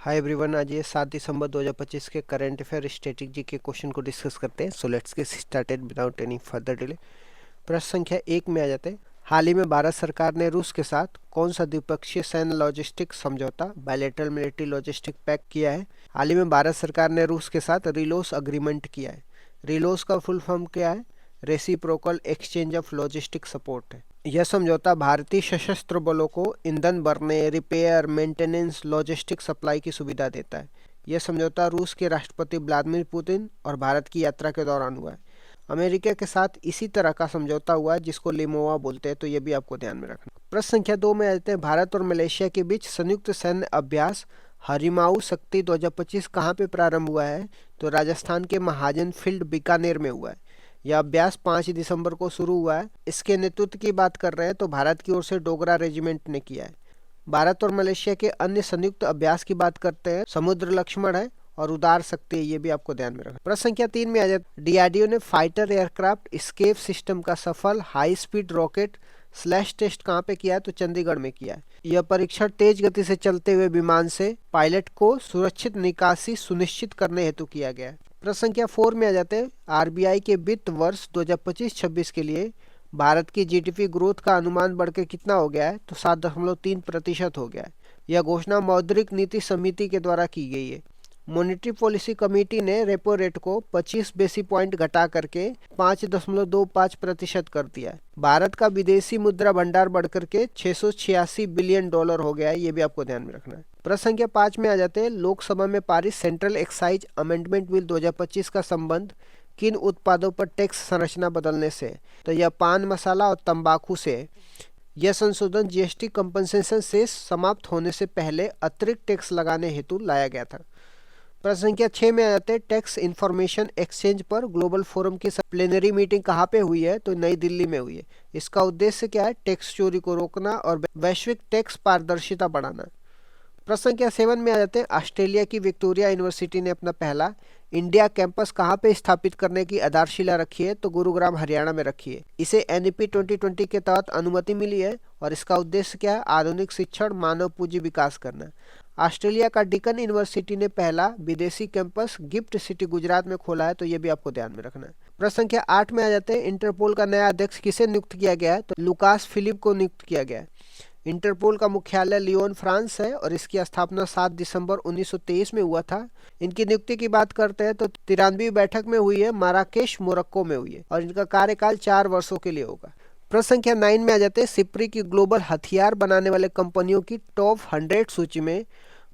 Hi everyone, आज ये 7 दिसंबर 2025 के करंट अफेयर स्टैटिक जी के क्वेश्चन को डिस्कस करते हैं। So let's get started without any further delay. प्रश्न संख्या 1 में आ जाते हैं। हाल ही में भारत सरकार ने रूस के साथ कौन सा द्विपक्षीय सैन्य लॉजिस्टिक समझौता बायलैटरल मिलिट्री लॉजिस्टिक पैक्ट किया है? हाल ही में भारत सरकार ने रूस के साथ रिलोस अग्रीमेंट किया है। रिलोस का फुल फॉर्म क्या है? Reciprocal exchange of logistic support है। यह समझौता भारतीय सशस्त्र बलों को ईंधन भरने, रिपेयर, मेंटेनेंस, लॉजिस्टिक सप्लाई की सुविधा देता है। यह समझौता रूस के राष्ट्रपति व्लादिमीर पुतिन और भारत की यात्रा के दौरान हुआ है। अमेरिका के साथ इसी तरह का समझौता हुआ है जिसको लिमोआ बोलते हैं, तो ये भी आपको ध्यान में रखना। प्रश्न संख्या 2 में आते हैं। भारत और मलेशिया के बीच संयुक्त सैन्य अभ्यास हरिमाऊ शक्ति 2025 कहाँ पे प्रारंभ हुआ है? तो राजस्थान के महाजन फील्ड बीकानेर में हुआ है। यह अभ्यास 5 दिसंबर को शुरू हुआ है। इसके नेतृत्व की बात कर रहे हैं तो भारत की ओर से डोगरा रेजिमेंट ने किया है। भारत और मलेशिया के अन्य संयुक्त अभ्यास की बात करते हैं। समुद्र लक्ष्मण है और उदार शक्ति है, ये भी आपको ध्यान में रखना। प्रश्न संख्या 3 में आ जाए। डीआरडीओ ने फाइटर एयरक्राफ्ट स्केप सिस्टम का सफल high speed rocket sled test कहाँ पे किया है? तो चंडीगढ़ में किया है। यह परीक्षण तेज गति से चलते हुए विमान से पायलट को सुरक्षित निकासी सुनिश्चित करने हेतु किया गया है। प्रश्न संख्या 4 में आ जाते हैं। आरबीआई के वित्त वर्ष 2025-26 के लिए भारत की जीडीपी ग्रोथ का अनुमान बढ़कर कितना हो गया है? तो 7.3% हो गया है। यह घोषणा मौद्रिक नीति समिति के द्वारा की गई है। मॉनेटरी पॉलिसी कमेटी ने रेपो रेट को 25 बेसिस पॉइंट घटा करके 5.25% कर दिया है। भारत का विदेशी मुद्रा भंडार बढ़कर के $686 बिलियन हो गया है, ये भी आपको ध्यान में रखना है। प्रश्न संख्या 5 में आ जाते हैं। लोकसभा में पारित सेंट्रल एक्साइज अमेंडमेंट बिल 2025 का संबंध किन उत्पादों पर टैक्स संरचना बदलने से? तो यह पान मसाला और तंबाकू से। यह संशोधन जीएसटी कंपनसेशन से समाप्त होने से पहले अतिरिक्त टैक्स लगाने हेतु लाया गया था। प्रश्न संख्या 6 में आ जाते हैं। टैक्स इंफॉर्मेशन एक्सचेंज पर ग्लोबल फोरम की प्लेनरी मीटिंग कहाँ पे हुई है? तो नई दिल्ली में हुई है। इसका उद्देश्य क्या है? टैक्स चोरी को रोकना और वैश्विक टैक्स पारदर्शिता बढ़ाना। प्रश्न संख्या 7 में आ जाते हैं। ऑस्ट्रेलिया की विक्टोरिया यूनिवर्सिटी ने अपना पहला इंडिया कैंपस कहाँ पे स्थापित करने की आधारशिला रखी है? तो गुरुग्राम हरियाणा में रखी है। इसे एनईपी 2020 के तहत अनुमति मिली है और इसका उद्देश्य क्या है? आधुनिक शिक्षण, मानव पूंजी विकास करना। ऑस्ट्रेलिया का डिकन यूनिवर्सिटी ने पहला विदेशी कैंपस गिफ्ट सिटी गुजरात में खोला है, तो ये भी आपको ध्यान में रखना है। प्रश्न संख्या 8 में आ जाते हैं। इंटरपोल का नया अध्यक्ष किसे नियुक्त किया गया है? तो लुकास फिलिप को नियुक्त किया गया है। इंटरपोल का मुख्यालय लियोन फ्रांस है और इसकी स्थापना 7 दिसंबर 1923 में हुआ था। इनकी नियुक्ति की बात करते हैं तो 93वीं बैठक में हुई है, माराकेश मोरक्को में हुई है और इनका कार्यकाल 4 वर्षों के लिए होगा। प्रश्न संख्या 9 में आ जाते हैं। सिप्री की ग्लोबल हथियार बनाने वाले कंपनियों की टॉप 100 सूची में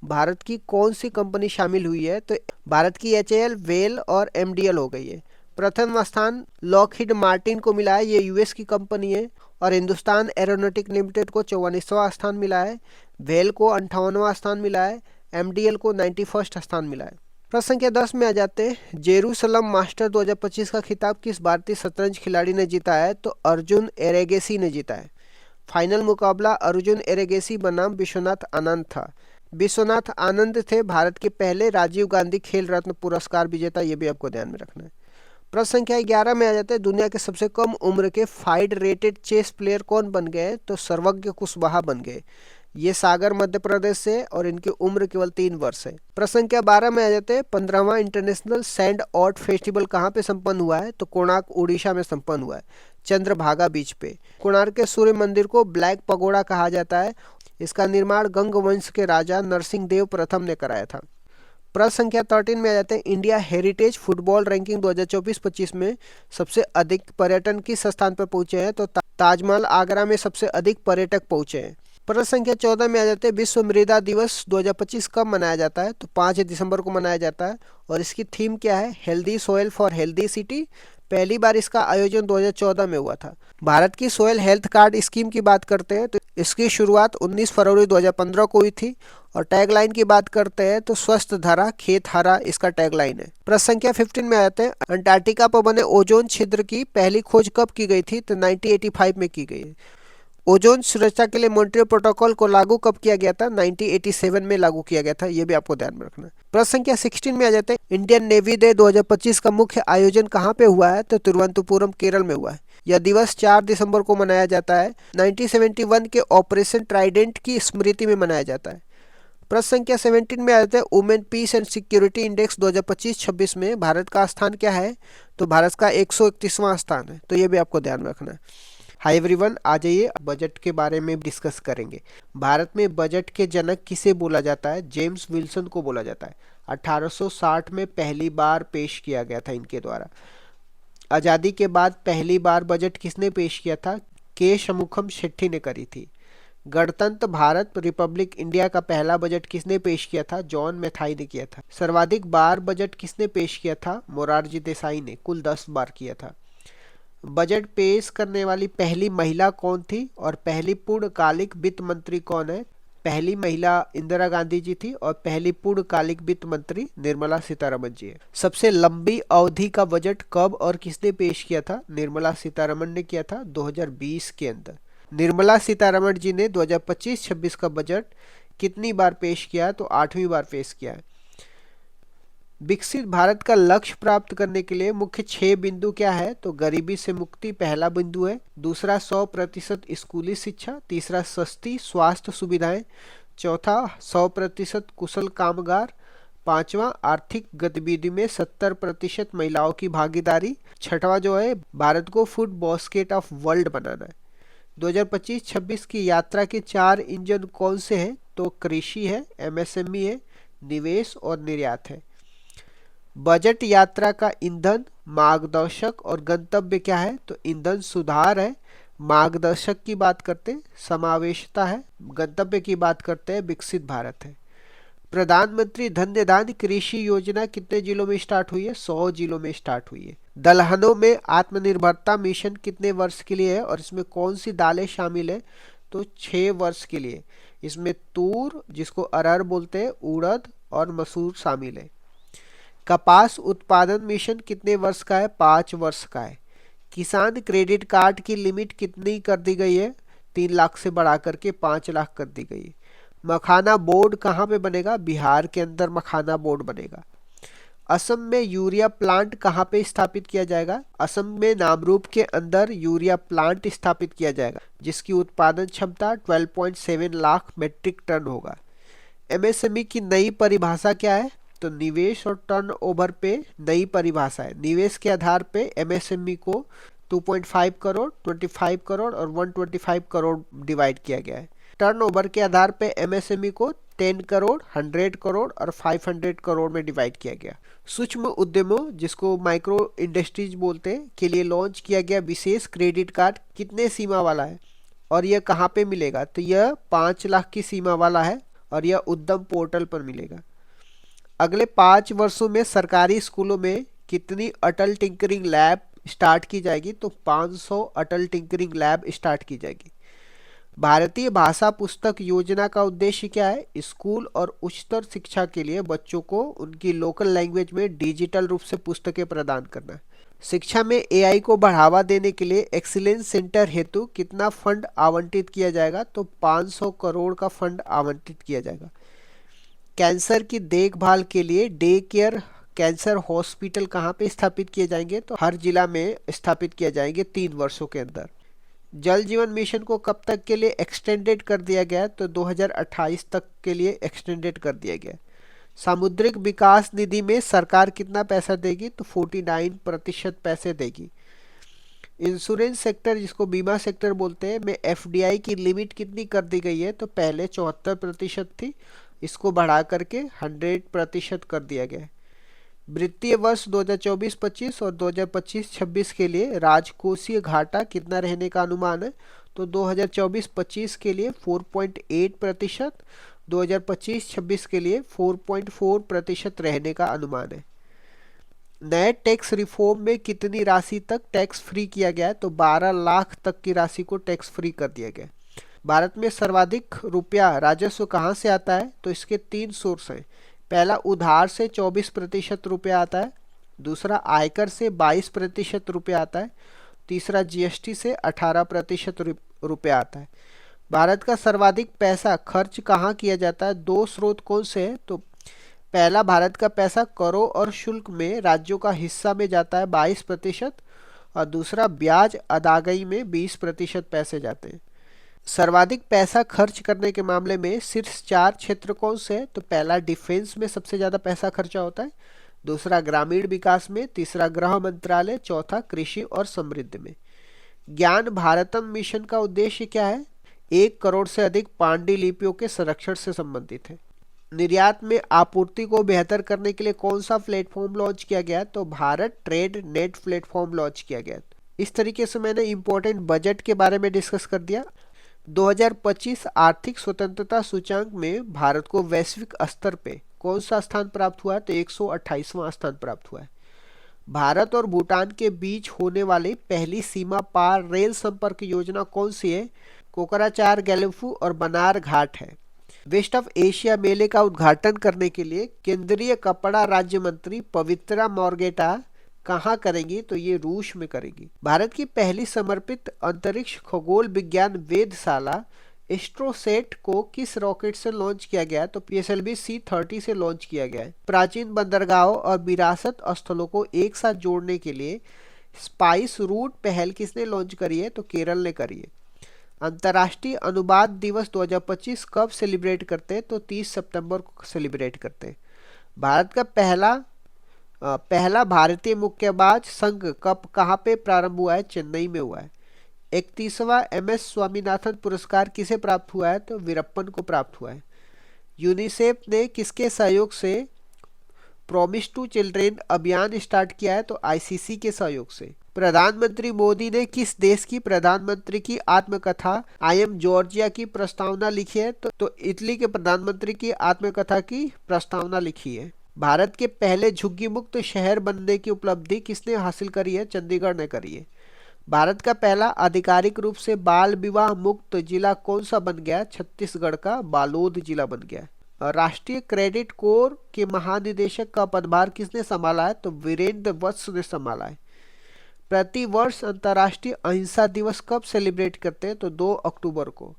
भारत की कौन सी कंपनी शामिल हुई है? तो भारत की एचएएल, वेल और एमडीएल हो गई है। प्रथम स्थान लॉकहीड मार्टिन को मिला है, ये यूएस की कंपनी है। और हिंदुस्तान एरोनॉटिक लिमिटेड को 44वां स्थान मिला है। वेल को 58वां स्थान मिला है। एमडीएल को 91वां स्थान मिला है। प्रश्न संख्या 10 में आ जाते हैं। जेरूसलम मास्टर 2025 का खिताब किस भारतीय शतरंज खिलाड़ी ने जीता है? तो अर्जुन एरेगेसी ने जीता है। फाइनल मुकाबला अर्जुन एरेगेसी बनाम विश्वनाथ आनंद था। विश्वनाथ आनंद थे भारत के पहले राजीव गांधी खेल रत्न पुरस्कार विजेता, ये भी आपको ध्यान में रखना है। प्रश्न संख्या 11 में आ जाते हैं। दुनिया के सबसे कम उम्र के फाइड रेटेड चेस प्लेयर कौन बन गए? तो सर्वज्ञ कुशवाहा बन गए। ये सागर मध्य प्रदेश से और इनकी उम्र केवल 3 वर्ष है। प्रश्न संख्या 12 में आ जाते हैं। 15वां इंटरनेशनल सैंड आर्ट फेस्टिवल कहाँ पे संपन्न हुआ है? तो कोणार्क उड़ीसा में संपन्न हुआ है, चंद्रभागा बीच पे। कोणार्क के सूर्य मंदिर को ब्लैक पगोड़ा कहा जाता है। इसका निर्माण गंग वंश के राजा नरसिंह देव प्रथम ने कराया था। प्रश्न संख्या 13 में आ जाते हैं। इंडिया हेरिटेज फुटबॉल रैंकिंग 2024-25 में सबसे अधिक पर्यटन किस स्थान पर पहुंचे हैं? तो ताजमहल आगरा में सबसे अधिक पर्यटक पहुंचे हैं। प्रश्न संख्या 14 में आ जाते हैं। विश्व मृदा दिवस 2025 कब मनाया जाता है? तो 5 दिसंबर को मनाया जाता है और इसकी थीम क्या है? Healthy soil for healthy city. पहली बार इसका आयोजन 2014 में हुआ था। भारत की सोयल हेल्थ कार्ड स्कीम की बात करते हैं तो इसकी शुरुआत 19 फरवरी 2015 को हुई थी और टैगलाइन की बात करते हैं तो स्वस्थ धरा खेत हरा इसका टैगलाइन है। प्रश्न संख्या 15 में आते हैं। अंटार्कटिका पर बने ओजोन छिद्र की पहली खोज कब की गई थी? तो 1985 में की गई है। ओजोन सुरक्षा के लिए मॉन्ट्रियल प्रोटोकॉल को लागू कब किया गया था? 1987 में लागू किया गया था, ये भी आपको ध्यान में रखना है। प्रश्न संख्या 16 में आ जाते हैं। इंडियन नेवी डे 2025 का मुख्य आयोजन कहाँ पे हुआ है? तो तिरुवनंतपुरम केरल में हुआ है। यह दिवस 4 दिसंबर को मनाया जाता है। 1971 के ऑपरेशन ट्राइडेंट की स्मृति में मनाया जाता है। प्रश्न संख्या 17 में आ जाते हैं women peace and security index 2025-26 में भारत का स्थान क्या है? तो भारत का 131वां स्थान है, तो ये भी आपको ध्यान रखना है। हाय एवरीवन, आ जाइए बजट के बारे में डिस्कस करेंगे। भारत में बजट के जनक किसे बोला जाता है? जेम्स विल्सन को बोला जाता है। 1860 में पहली बार पेश किया गया था इनके द्वारा। आज़ादी के बाद पहली बार बजट किसने पेश किया था? के शमुखम शेट्टी ने करी थी। गणतंत्र भारत रिपब्लिक इंडिया का पहला बजट किसने पेश किया था? जॉन मैथाई ने किया था। सर्वाधिक बार बजट किसने पेश किया था? मोरारजी देसाई ने, कुल 10 बार किया था। बजट पेश करने वाली पहली महिला कौन थी और पहली पूर्णकालिक वित्त मंत्री कौन है? पहली महिला इंदिरा गांधी जी थी और पहली पूर्णकालिक वित्त मंत्री निर्मला सीतारमन जी है। सबसे लंबी अवधि का बजट कब और किसने पेश किया था? निर्मला सीतारमन ने किया था 2020 के अंदर। निर्मला सीतारमण जी ने 2025-26 का बजट कितनी बार पेश किया? तो 8वीं बार पेश किया है। विकसित भारत का लक्ष्य प्राप्त करने के लिए मुख्य 6 बिंदु क्या है? तो गरीबी से मुक्ति पहला बिंदु है, दूसरा 100% स्कूली शिक्षा, तीसरा सस्ती स्वास्थ्य सुविधाएं, चौथा 100% कुशल कामगार, पांचवा आर्थिक गतिविधि में 70% महिलाओं की भागीदारी, छठवां जो है भारत को फूड बास्केट ऑफ वर्ल्ड बनाना है। 2025-26 की यात्रा के 4 इंजन कौन से हैं? तो कृषि है, एमएसएमई है, निवेश और निर्यात है। बजट यात्रा का ईंधन, मार्गदर्शक और गंतव्य क्या है? तो ईंधन सुधार है, मार्गदर्शक की बात करते हैं समावेशता है, गंतव्य की बात करते हैं विकसित भारत है। प्रधानमंत्री धन्य धान्य कृषि योजना कितने जिलों में स्टार्ट हुई है? 100 जिलों में स्टार्ट हुई है। दलहनों में आत्मनिर्भरता मिशन कितने वर्ष के लिए है और इसमें कौन सी दालें शामिल है? तो 6 वर्ष के लिए। इसमें तूर, जिसको अरहर बोलते हैं, उड़द और मसूर शामिल है। कपास उत्पादन मिशन कितने वर्ष का है? 5 वर्ष का है। किसान क्रेडिट कार्ड की लिमिट कितनी कर दी गई है? 3 लाख से बढ़ा करके 5 लाख कर दी गई है। मखाना बोर्ड कहाँ पे बनेगा? बिहार के अंदर मखाना बोर्ड बनेगा। असम में यूरिया प्लांट कहाँ पे स्थापित किया जाएगा? असम में नामरूप के अंदर यूरिया प्लांट स्थापित किया जाएगा, जिसकी उत्पादन क्षमता 12.7 लाख मीट्रिक टन होगा। एमएसएमई की नई परिभाषा क्या है? तो निवेश और टर्नओवर पे नई परिभाषा है। निवेश के आधार पे एमएसएमई को 2.5 करोड़, 25 करोड़ और 125 करोड़ डिवाइड किया गया है। टर्नओवर के आधार पे एमएसएमई को 10 करोड़, 100 करोड़ और 500 करोड़ में डिवाइड किया गया। सूक्ष्म उद्यमों, जिसको माइक्रो इंडस्ट्रीज बोलते हैं, के लिए लॉन्च किया गया विशेष क्रेडिट कार्ड कितने सीमा वाला है और यह कहाँ पे मिलेगा? तो यह 5 लाख की सीमा वाला है और यह उद्यम पोर्टल पर मिलेगा। अगले 5 वर्षों में सरकारी स्कूलों में कितनी अटल टिंकरिंग लैब स्टार्ट की जाएगी? तो 500 अटल टिंकरिंग लैब स्टार्ट की जाएगी। भारतीय भाषा पुस्तक योजना का उद्देश्य क्या है? स्कूल और उच्चतर शिक्षा के लिए बच्चों को उनकी लोकल लैंग्वेज में डिजिटल रूप से पुस्तकें प्रदान करना। शिक्षा में एआई को बढ़ावा देने के लिए एक्सीलेंस सेंटर हेतु कितना फंड आवंटित किया जाएगा? तो 500 करोड़ का फंड आवंटित किया जाएगा। कैंसर की देखभाल के लिए डे केयर कैंसर हॉस्पिटल कहाँ पे स्थापित किए जाएंगे? तो हर जिला में स्थापित किए जाएंगे 3 वर्षों के अंदर। जल जीवन मिशन को कब तक के लिए एक्सटेंडेड कर दिया गया? तो 2028 तक के लिए एक्सटेंडेड कर दिया गया। सामुद्रिक विकास निधि में सरकार कितना पैसा देगी? तो 49% पैसे देगी। इंश्योरेंस सेक्टर, जिसको बीमा सेक्टर बोलते हैं, में एफडीआई की लिमिट कितनी कर दी गई है? तो पहले 74% थी, इसको बढ़ा करके 100% कर दिया गया है। वित्तीय वर्ष 2024-25 और 2025-26 के लिए राजकोषीय घाटा कितना रहने का अनुमान है? तो 2024-25 के लिए 4.8%, 2025-26 के लिए 4.4% रहने का अनुमान है। नए टैक्स रिफॉर्म में कितनी राशि तक टैक्स फ्री किया गया है? तो 12 लाख तक की राशि को टैक्स फ्री कर दिया गया है। भारत में सर्वाधिक रुपया राजस्व कहाँ से आता है? तो इसके 3 सोर्स हैं। पहला उधार से 24% रुपया आता है, दूसरा आयकर से 22% रुपया आता है, तीसरा जीएसटी से 18% रुपया आता है। भारत का सर्वाधिक पैसा खर्च कहाँ किया जाता है? 2 स्रोत कौन से हैं? तो पहला, भारत का पैसा करों और शुल्क में राज्यों का हिस्सा में जाता है 22%, और दूसरा ब्याज अदायगी में 20% पैसे जाते हैं। सर्वाधिक पैसा खर्च करने के मामले में शीर्ष 4 क्षेत्र कौन से हैं? तो पहला डिफेंस में सबसे ज्यादा पैसा खर्चा होता है, दूसरा ग्रामीण विकास में, तीसरा गृह मंत्रालय, चौथा कृषि और समृद्धि में। ज्ञान भारतम मिशन का उद्देश्य क्या है? 1 करोड़ से अधिक पांडुलिपियों के संरक्षण से संबंधित है। निर्यात में आपूर्ति को बेहतर करने के लिए कौन सा प्लेटफॉर्म लॉन्च किया गया? तो Bharat trade net platform launch किया गया। इस तरीके से मैंने इंपॉर्टेंट बजट के बारे में डिस्कस कर दिया। 2025 आर्थिक स्वतंत्रता सूचांक में भारत को वैश्विक स्तर पे कौन सा स्थान प्राप्त हुआ है? तो 128वां स्थान प्राप्त हुआ है। भारत और भूटान के बीच होने वाली पहली सीमा पार रेल संपर्क योजना कौन सी है? कोकराझार गैलीफू और बनार घाट है। वेस्ट ऑफ एशिया मेले का उद्घाटन करने के लिए केंद्रीय कपड़ा राज्य मंत्री पवित्रा मॉर्गेटा कहाँ करेंगी? तो ये रूस में करेंगी। भारत की पहली समर्पित अंतरिक्ष खगोल विज्ञान वेधशाला एस्ट्रोसेट को किस रॉकेट से लॉन्च किया गया है? तो PSLV C-30 से लॉन्च किया गया है। प्राचीन बंदरगाहों और विरासत स्थलों को एक साथ जोड़ने के लिए स्पाइस रूट पहल किसने लॉन्च करी है? तो केरल ने करी है। अंतर्राष्ट्रीय अनुवाद दिवस 2025 कब सेलिब्रेट करते हैं? तो 30 सितंबर को सेलिब्रेट करते हैं। भारत का पहला भारतीय मुक्केबाज संघ कब कहाँ पे प्रारंभ हुआ है? चेन्नई में हुआ है। 31वां MS स्वामीनाथन पुरस्कार किसे प्राप्त हुआ है? तो वीरप्पन को प्राप्त हुआ है। यूनिसेफ ने किसके सहयोग से प्रॉमिस टू चिल्ड्रेन अभियान स्टार्ट किया है? तो ICC के सहयोग से। प्रधानमंत्री मोदी ने किस देश की प्रधानमंत्री की आत्मकथा आई एम जॉर्जिया की प्रस्तावना लिखी है? तो इटली के प्रधानमंत्री की आत्मकथा की प्रस्तावना लिखी है। भारत के पहले झुग्गी मुक्त शहर बनने की उपलब्धि किसने हासिल करी है? चंडीगढ़ ने करी है। भारत का पहला आधिकारिक रूप से बाल विवाह मुक्त जिला कौन सा बन गया? छत्तीसगढ़ का बालोद जिला बन गया। राष्ट्रीय क्रेडिट कोर के महानिदेशक का पदभार किसने संभाला है? तो वीरेंद्र वत्स ने संभाला है। प्रति वर्ष अंतर्राष्ट्रीय अहिंसा दिवस कब सेलिब्रेट करते हैं? तो 2 अक्टूबर को।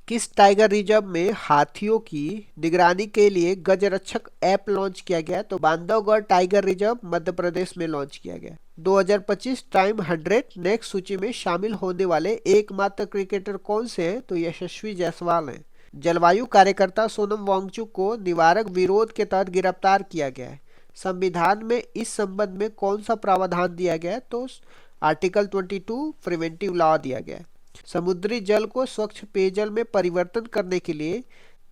किस टाइगर रिजर्व में हाथियों की निगरानी के लिए गजरक्षक ऐप लॉन्च किया गया? तो बांधवगढ़ टाइगर रिजर्व मध्य प्रदेश में लॉन्च किया गया। 2025 टाइम 100 नेक्स्ट सूची में शामिल होने वाले एकमात्र क्रिकेटर कौन से हैं? तो यशस्वी जायसवाल हैं। जलवायु कार्यकर्ता सोनम वांगचुक को निवारक विरोध के तहत गिरफ्तार किया गया है। संविधान में इस संबंध में कौन सा प्रावधान दिया गया है? तो आर्टिकल 22 प्रिवेंटिव लॉ दिया गया है। समुद्री जल को स्वच्छ पेयजल में परिवर्तन करने के लिए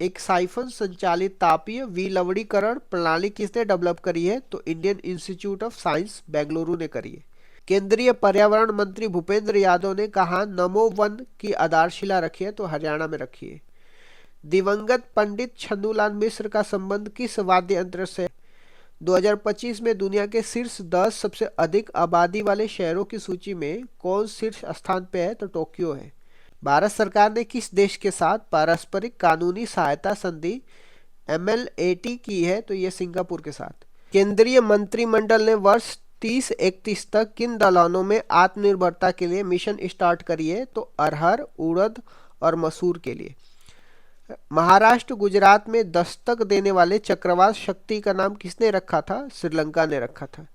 एक साइफन संचालित तापीय विलवणीकरण प्रणाली किसने डेवलप करी है? तो Indian institute of science Bengaluru ने करी है। केंद्रीय पर्यावरण मंत्री भूपेंद्र यादव ने कहा नमो वन की आधारशिला रखी है? तो हरियाणा में रखी है। दिवंगत पंडित छन्नूलाल मिश्र का संबंध किस वाद्य यंत्र से? 2025 में दुनिया के शीर्ष 10 सबसे अधिक आबादी वाले शहरों की सूची में कौन शीर्ष स्थान पे है? तो टोक्यो है। भारत सरकार ने किस देश के साथ पारस्परिक कानूनी सहायता संधि MLAT की है? तो ये सिंगापुर के साथ। केंद्रीय मंत्रिमंडल ने वर्ष 30-31 तक किन दलहनों में आत्मनिर्भरता के लिए मिशन स्टार्ट करी है? तो अरहर, उड़द और मसूर के लिए। महाराष्ट्र गुजरात में दस्तक देने वाले चक्रवात शक्ति का नाम किसने रखा था? श्रीलंका ने रखा था।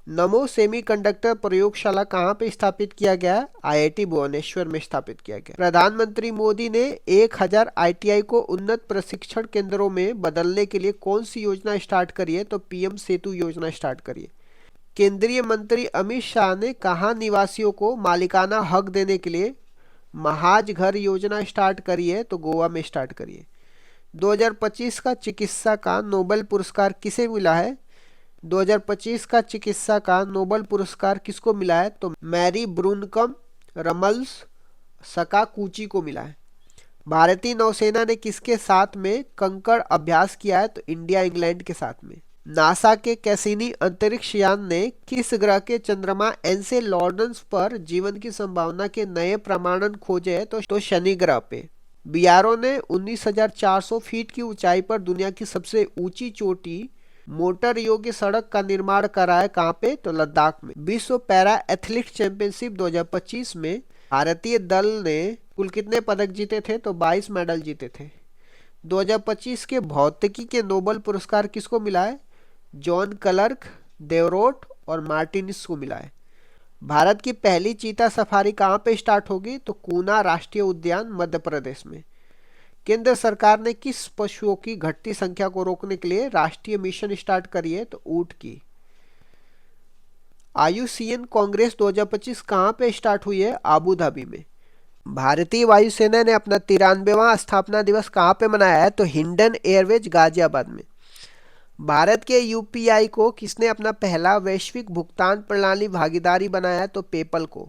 नमो सेमीकंडक्टर प्रयोगशाला कहाँ पे स्थापित किया गया? IIT भुवनेश्वर में स्थापित किया गया। प्रधानमंत्री मोदी ने 1000 ITI को उन्नत प्रशिक्षण केंद्रों में बदलने के लिए कौन सी योजना स्टार्ट करी है? तो PM सेतु योजना स्टार्ट करी है। केंद्रीय मंत्री अमित शाह ने कहाँ निवासियों को मालिकाना हक देने के लिए महाज घर योजना स्टार्ट करी है? तो गोवा में स्टार्ट करी है। 2025 का चिकित्सा का नोबेल पुरस्कार किसे मिला है? 2025 का चिकित्सा का नोबेल पुरस्कार किसको मिला है? तो मैरी ब्रूनकम रमल्स सकाकूची को मिला है। भारतीय नौसेना ने किसके साथ में कंकड़ अभ्यास किया है? तो इंडिया इंग्लैंड के साथ में। नासा के कैसिनी अंतरिक्ष यान ने किस ग्रह के चंद्रमा एनसेलॉडस पर जीवन की संभावना के नए प्रमाणन खोजे हैं? तो शनि ग्रह पे। बीआरओ ने 19,400 फीट की ऊंचाई पर दुनिया की सबसे ऊंची चोटी मोटर योग्य सड़क का निर्माण करा है। कहाँ पे? तो लद्दाख में। विश्व पैरा एथलीट चैंपियनशिप 2025 में भारतीय दल ने कुल कितने पदक जीते थे? तो 22 मेडल जीते थे। 2025 के भौतिकी के नोबेल पुरस्कार किसको मिला है? जॉन क्लर्क, देवरोट और मार्टिनिस को मिला है। भारत की पहली चीता सफारी कहाँ पे स्टार्ट होगी? तो कूना राष्ट्रीय उद्यान मध्य प्रदेश में। केंद्र सरकार ने किस पशुओं की घटती संख्या को रोकने के लिए राष्ट्रीय मिशन स्टार्ट करी है? तो ऊंट की। आयुसीएन कांग्रेस 2025 कहाँ पे स्टार्ट हुई है? आबू धाबी में। भारतीय वायुसेना ने अपना 93वां स्थापना दिवस कहाँ पे मनाया है? तो हिंडन एयरवेज गाजियाबाद में। भारत के यूपीआई को किसने अपना पहला वैश्विक भुगतान प्रणाली भागीदारी बनाया है? तो पेपल को।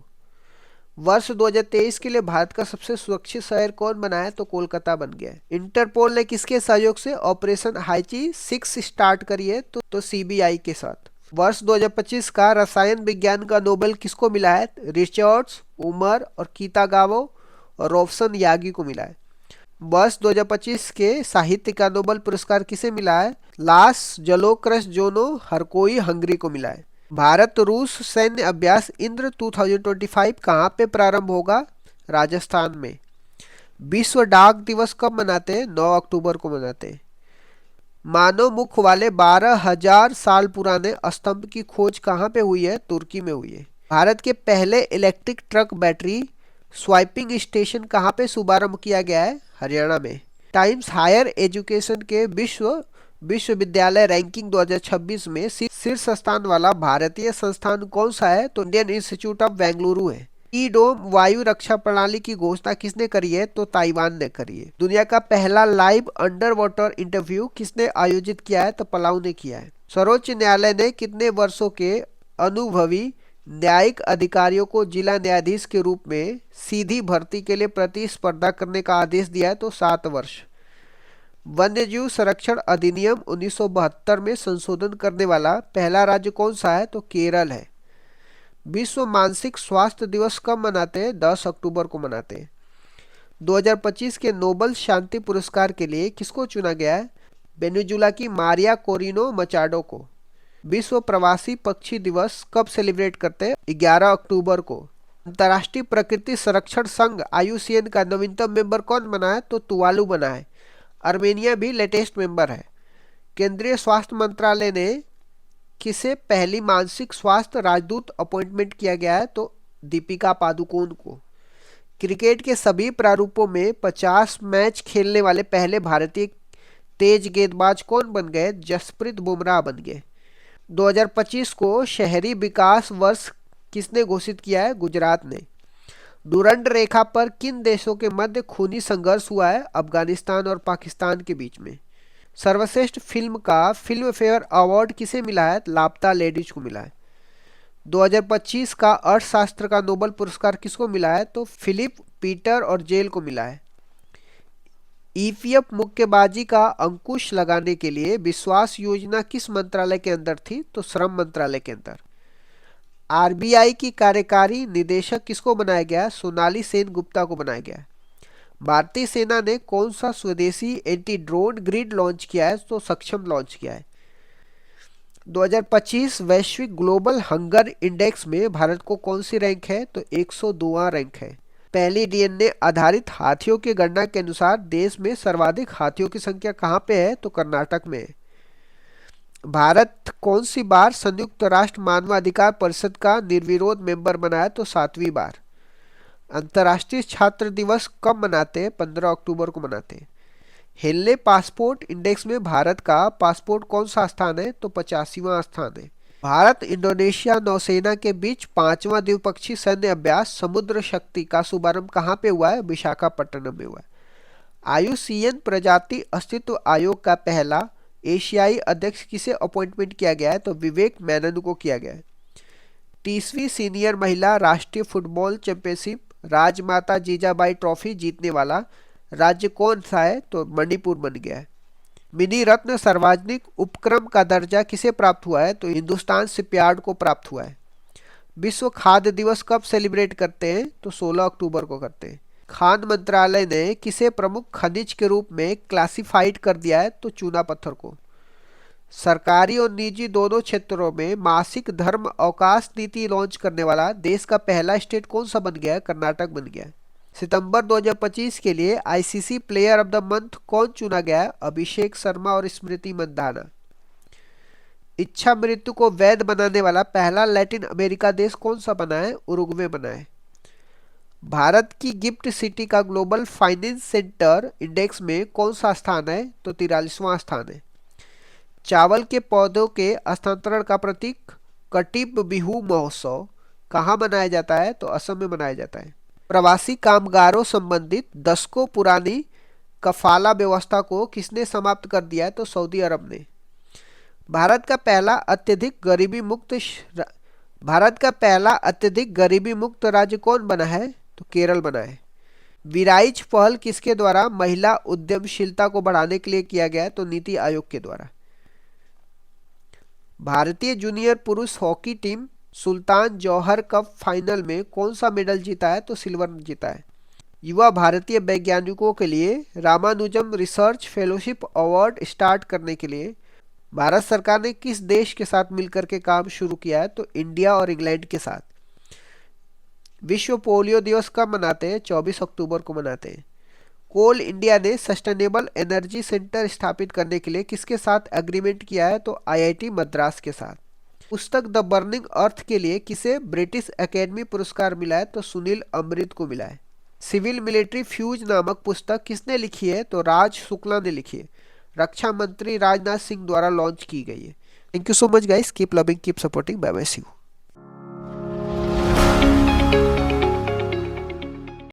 वर्ष 2023 के लिए भारत का सबसे सुरक्षित शहर कौन बना है? तो कोलकाता बन गया है। इंटरपोल ने किसके सहयोग से ऑपरेशन हाइची 6 स्टार्ट करी है? तो सीबीआई के साथ। वर्ष 2025 का रसायन विज्ञान का नोबेल किसको मिला है? रिचर्ड्स, उमर और कीतागावा और रोबसन यागी को मिला है। वर्ष 2025 के साहित्य का नोबेल पुरस्कार किसे मिला है? लास जलोक्रस जोनो हरकोई हंगरी को मिला है। भारत रूस सैन्य अभ्यास इंद्र 2025 कहाँ पे प्रारंभ होगा? राजस्थान में। विश्व डाक दिवस कब मनाते हैं? 9 अक्टूबर को मनाते हैं। मानव मुख वाले 12,000 साल पुराने स्तंभ की खोज कहाँ पे हुई है? तुर्की में हुई है। भारत के पहले electric truck battery swiping station कहाँ पे शुभारंभ किया गया है? हरियाणा में। टाइम्स हायर एजुकेशन के विश्वविद्यालय रैंकिंग 2026 में शीर्ष स्थान वाला भारतीय संस्थान कौन सा है? तो इंडियन इंस्टीट्यूट ऑफ बेंगलुरु है। ई डोम वायु रक्षा प्रणाली की घोषणा किसने करी है? तो ताइवान ने करी है। दुनिया का पहला लाइव अंडर वाटर इंटरव्यू किसने आयोजित किया है? तो पलाऊ ने किया है। सर्वोच्च न्यायालय ने कितने वर्षों के अनुभवी न्यायिक अधिकारियों को जिला न्यायाधीश के रूप में सीधी भर्ती के लिए प्रतिस्पर्धा करने का आदेश दिया है? तो 7 वर्ष। वन्यजीव संरक्षण अधिनियम 1972 में संशोधन करने वाला पहला राज्य कौन सा है? तो केरल है। विश्व मानसिक स्वास्थ्य दिवस कब मनाते हैं? 10 अक्टूबर को मनाते हैं। 2025 के नोबेल शांति पुरस्कार के लिए किसको चुना गया है? वेनेजुला की मारिया कोरिनो मचाडो को। विश्व प्रवासी पक्षी दिवस कब सेलिब्रेट करते हैं? 11 अक्टूबर को। अंतर्राष्ट्रीय प्रकृति संरक्षण संघ आयुसीएन का नवीनतम मेंबर कौन बना है? तो तुवालू बना है। अर्मेनिया भी लेटेस्ट मेंबर है। केंद्रीय स्वास्थ्य मंत्रालय ने किसे पहली मानसिक स्वास्थ्य राजदूत अपॉइंटमेंट किया गया है? तो दीपिका पादुकोण को। क्रिकेट के सभी प्रारूपों में 50 मैच खेलने वाले पहले भारतीय तेज गेंदबाज कौन बन गए? जसप्रीत बुमराह बन गए। 2025 को शहरी विकास वर्ष किसने घोषित किया है? गुजरात ने। डुरंड रेखा पर किन देशों के मध्य खूनी संघर्ष हुआ है? अफगानिस्तान और पाकिस्तान के बीच में। सर्वश्रेष्ठ फिल्म का फिल्म फेयर अवार्ड किसे मिला है? लापता लेडीज को मिला है। 2025 का अर्थशास्त्र का नोबेल पुरस्कार किसको मिला है? तो फिलिप पीटर और जेल को मिला है। ईपीएफ मुक्केबाजी का अंकुश लगाने के लिए विश्वास योजना किस मंत्रालय के अंदर थी? तो श्रम मंत्रालय के अंदर। आरबीआई की कार्यकारी निदेशक किसको बनाया गया? सोनाली सेन गुप्ता को बनाया गया। भारतीय सेना ने कौन सा स्वदेशी एंटी ड्रोन ग्रिड लॉन्च किया है? तो सक्षम लॉन्च किया है। 2025 वैश्विक ग्लोबल हंगर इंडेक्स में भारत को कौन सी रैंक है? तो 102वां रैंक है। पहली डीएनए आधारित हाथियों की गणना के अनुसार देश में सर्वाधिक हाथियों की संख्या कहाँ पे है? तो कर्नाटक में है। भारत कौन सी बार संयुक्त राष्ट्र मानवाधिकार परिषद का निर्विरोध मेंबर बना है? तो 7वीं बार। अंतर्राष्ट्रीय छात्र दिवस कब मनाते हैं? 15 अक्टूबर को मनाते हैं। हेनले पासपोर्ट इंडेक्स में भारत का पासपोर्ट कौन सा स्थान है? तो 85वां स्थान है। भारत इंडोनेशिया नौसेना के बीच 5वां द्विपक्षीय सैन्य अभ्यास समुद्र शक्ति का शुभारंभ कहाँ पे हुआ है? विशाखापट्टनम में हुआ है। आयुसीएन प्रजाति अस्तित्व आयोग का पहला एशियाई अध्यक्ष किसे अपॉइंटमेंट किया गया है? तो विवेक मेनन को किया गया है। 30वीं सीनियर महिला राष्ट्रीय फुटबॉल चैंपियनशिप राजमाता जीजाबाई ट्रॉफी जीतने वाला राज्य कौन सा है? तो मणिपुर बन गया है। मिनी रत्न सार्वजनिक उपक्रम का दर्जा किसे प्राप्त हुआ है? तो हिंदुस्तान शिपयार्ड को प्राप्त हुआ है। विश्व खाद्य दिवस कब सेलिब्रेट करते हैं? तो 16 अक्टूबर को करते हैं। खान मंत्रालय ने किसे प्रमुख खनिज के रूप में क्लासिफाइड कर दिया है? तो चूना पत्थर को। सरकारी और निजी दोनों क्षेत्रों में मासिक धर्म अवकाश नीति लॉन्च करने वाला देश का पहला स्टेट कौन सा बन गया है? कर्नाटक बन गया है। सितंबर 2025 के लिए ICC player of the month कौन चुना गया है? अभिषेक शर्मा और स्मृति मंदाना। इच्छा मृत्यु को वैध बनाने वाला पहला लैटिन अमेरिका देश कौन सा बना है? उरुग्वे बना है। भारत की गिफ्ट सिटी का ग्लोबल फाइनेंस सेंटर इंडेक्स में कौन सा स्थान है? तो 43वां स्थान है। चावल के पौधों के हस्तांतरण का प्रतीक कटिप बिहू महोत्सव कहाँ मनाया जाता है? तो असम में मनाया जाता है। प्रवासी कामगारों संबंधित दशकों पुरानी कफाला व्यवस्था को किसने समाप्त कर दिया है? तो सऊदी अरब ने। भारत का पहला अत्यधिक गरीबी मुक्त भारत का पहला अत्यधिक गरीबी मुक्त राज्य कौन बना है? तो केरल बना है। विराइज पहल किसके द्वारा महिला उद्यमशीलता को बढ़ाने के लिए किया गया है? तो नीति आयोग के द्वारा। भारतीय जूनियर पुरुष हॉकी टीम सुल्तान जौहर कप फाइनल में कौन सा मेडल जीता है? तो सिल्वर जीता है। युवा भारतीय वैज्ञानिकों के लिए Ramanujan research fellowship award start करने के लिए भारत सरकार ने किस देश के साथ मिलकर के काम शुरू किया है? तो इंडिया और इंग्लैंड के साथ। विश्व पोलियो दिवस कब मनाते हैं? 24 अक्टूबर को मनाते हैं। कोल इंडिया ने सस्टेनेबल एनर्जी सेंटर स्थापित करने के लिए किसके साथ एग्रीमेंट किया है? तो आईआईटी मद्रास के साथ। पुस्तक द बर्निंग अर्थ के लिए किसे ब्रिटिश एकेडमी पुरस्कार मिला है? तो सुनील अमृत को मिला है। सिविल मिलिट्री फ्यूज नामक पुस्तक किसने लिखी है? तो राज शुक्ला ने लिखी है। रक्षा मंत्री राजनाथ सिंह द्वारा लॉन्च की गई है। Thank you so much guys, keep loving keep supporting, bye bye, see you.